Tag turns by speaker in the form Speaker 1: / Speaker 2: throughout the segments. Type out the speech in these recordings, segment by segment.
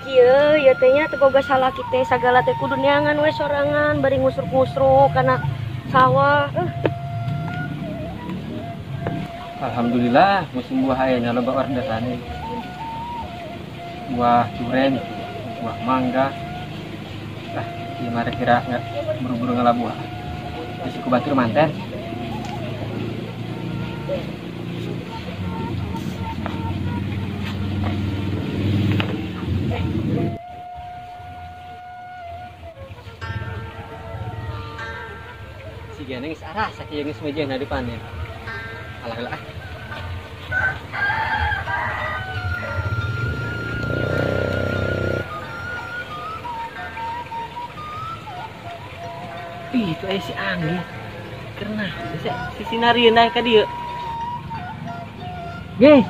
Speaker 1: kieu ya teh nya teu boga salah kitu sagala teh kudu neangan we sorangan bari ngusruk-ngusruk kana sawah.
Speaker 2: Alhamdulillah musim buah aya nya loba orderan. Buah duren, buah mangga. Ieu mah kira buru-buru ngalabuh. Geus ku batur manten. Si Geneng sarah sakieu geus mejeun di panen. Alah. Itu si Anggi. Karena si Sinarieun ka dieu. Nggih.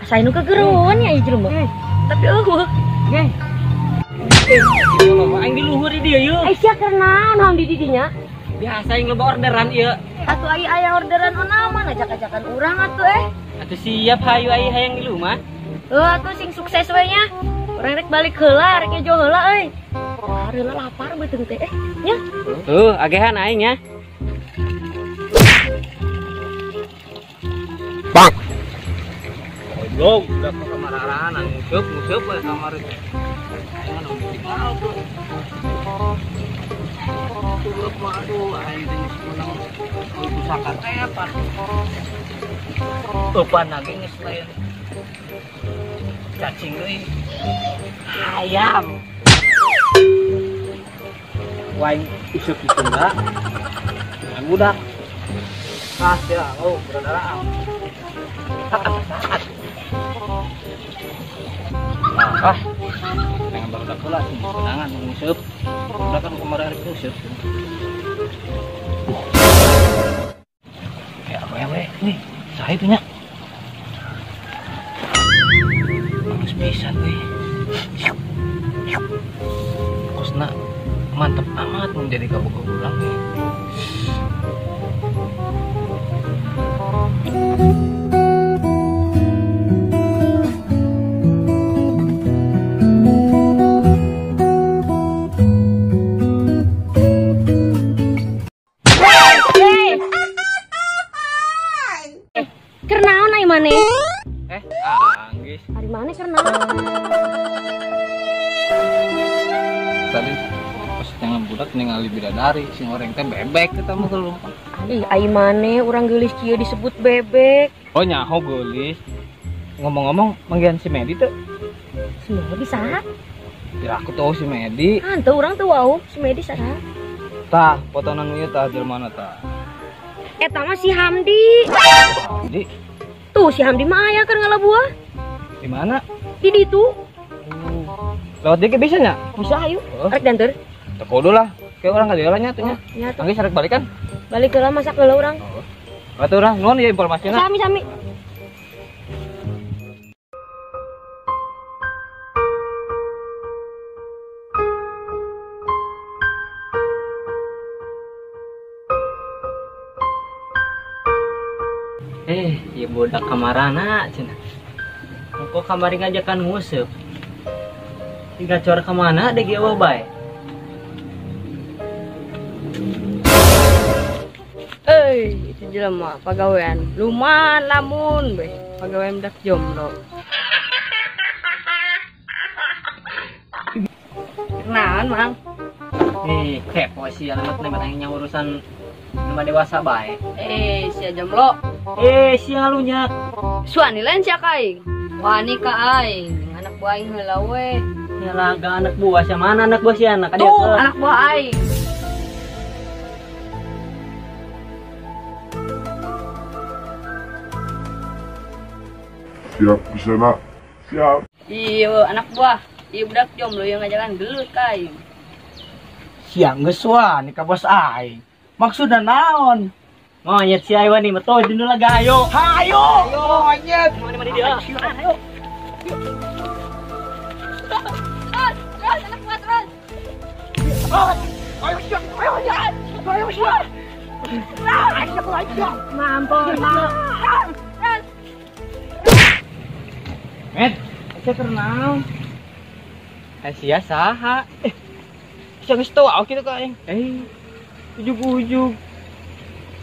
Speaker 1: Asa nu kegeruan ya ieu jelema. Tapi eueuh.
Speaker 2: Nggih. Aing di luhur di dieu yeuh.
Speaker 1: Ai sia keur naon di didinya?
Speaker 2: Biasa aing loba orderan ieu.
Speaker 1: Atuh aya orderan onaman ajak-ajakan urang atuh
Speaker 2: Atuh siap hayu ai hayang di rumah.
Speaker 1: Atuh sing sukses we nya. Urang rek balik heula, rek ngejo heula euy. Hareula lapar beuteung teh nya.
Speaker 2: Tuh, agehan aing nya. Bang. Goblok, udah ke kamararan, nguseup we kamar itu. Jangan tinggal tuh. Aduh, aing teh sebenarnya usahakan tepan. Eupan lagi geus lain. Cacing euy. Ayam. Waing isuk ditunda. Dengan budak. Ya, berdarah. Dengan barudak pula sih kenangan nguseup. Udah kan kemarin hari nguseup. Ya, we. Nih, saha itu nya? Bagus pisan euy. Kosna mantep amat menjadi kabuk-kabulang nih.
Speaker 1: Kernaon ai maneh?
Speaker 2: Anggis.
Speaker 1: Ari maneh kernaon?
Speaker 2: Tadi pas jangan budak ningali bidadari sing oreng teh bebek kita mah kelumpang.
Speaker 1: Ai maneh urang geulis kieu disebut bebek.
Speaker 2: Oh nyaho geulis. Ngomong-ngomong manggihan si Medi teh.
Speaker 1: Si Medi saha?
Speaker 2: Ya aku tahu si Medi.
Speaker 1: Hanteu urang teu wau si Medi saha?
Speaker 2: Tah, potonan ieu tah jelmana tah.
Speaker 1: Eta mah si Hamdi.
Speaker 2: Jadi
Speaker 1: Tuh si Hamdi mah aya keur ngalabuah.
Speaker 2: di mana?
Speaker 1: Di ditu.
Speaker 2: Lewat dia ke bisa nya?
Speaker 1: Bisa ayo.
Speaker 2: Oh.
Speaker 1: Rek danteur.
Speaker 2: Teu kudu lah. Kayak orang kadeulah nya atuh nya.
Speaker 1: Nya tuh.
Speaker 2: Anggi sarek balikan.
Speaker 1: Balik heula masak heula urang.
Speaker 2: Atuh urang nuhun ieu informasinya.
Speaker 1: Sami.
Speaker 2: Ieu budak kamarana cenah. Kok kamari ngajakan nguseup. Digacor ke mana deh eueuh bae.
Speaker 1: Itu jelema pagawean. Lumayan lamun beh. Pagawean dak jomblo. Kenaon, Mang?
Speaker 2: Kepo sih alamat nih urusan nama dewasa bae.
Speaker 1: Si jomblo.
Speaker 2: Si halunya.
Speaker 1: Suani lain sia ka aing. Wani ka aing. Anak buah aing heula we.
Speaker 2: Ya laga anak buah sia mana anak buah sia anak
Speaker 1: Tuh, anak buah aing.
Speaker 3: Siap, bisa nak. Siap.
Speaker 1: Iya, anak buah. Iya budak jomblo yang ngajakan gelut ka aing.
Speaker 2: Siang geus wani ka bos aing. Maksudna naon? Monyet si Aiwan nih, betul dinu laga ayo. Hayo. Monyet. Mana dia? Ayo.
Speaker 1: Terus, anak buah terus.
Speaker 2: Ayo siap. Ayo siap. Ayo siap.
Speaker 1: Mampun, Mang.
Speaker 2: Met, saya ternaun. Sia saha. Sia geus tua kitu ka aing. Ujug-ujug.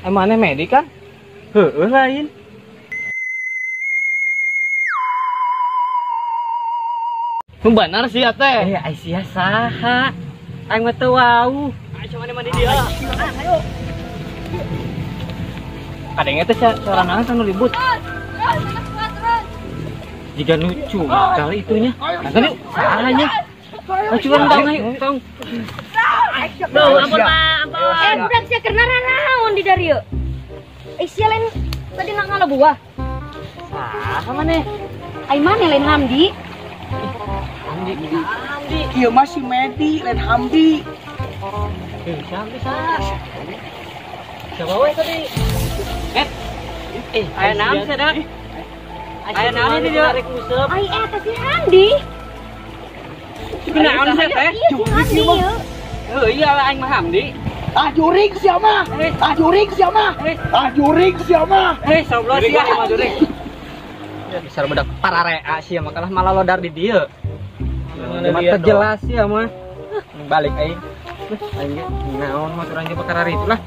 Speaker 2: Emangnya medik kan? Heueuh lain. Benar sih teh. Sia saha. Aing mah teu wau. Ayo mandi dia. Ayo. Kadangnya teh sorangan kan ribut. Jika lucu kali itunya. Nanti salahnya. Ayo rendang ayo tong.
Speaker 1: Duh, ampun Pak, ampun. Budak sia kena raraon di dari yeuh. Sia lain tadi ngala buah.
Speaker 2: Saha maneh?
Speaker 1: Ai maneh lain Hamdi.
Speaker 2: Hamdi.
Speaker 4: Kieu mah si Medi lain Hamdi.
Speaker 2: Bisa. Siapa we tadi? Aya naon sada? Aya naon di dia?
Speaker 1: Ai eta si Hamdi.
Speaker 2: Naon sih teh?
Speaker 1: Iya si Hamdi yeuh.
Speaker 2: Iya aing mah Hamdi.
Speaker 4: Juring siapa? Juring siapa? Juring siapa?
Speaker 2: Soblos sia mah juring. Ya besar budak pararea sia mah kalah malah lodar di dieu. Mah terjelas sia mah. Balik aing. Aing naon mah urang ge perkara itu lah.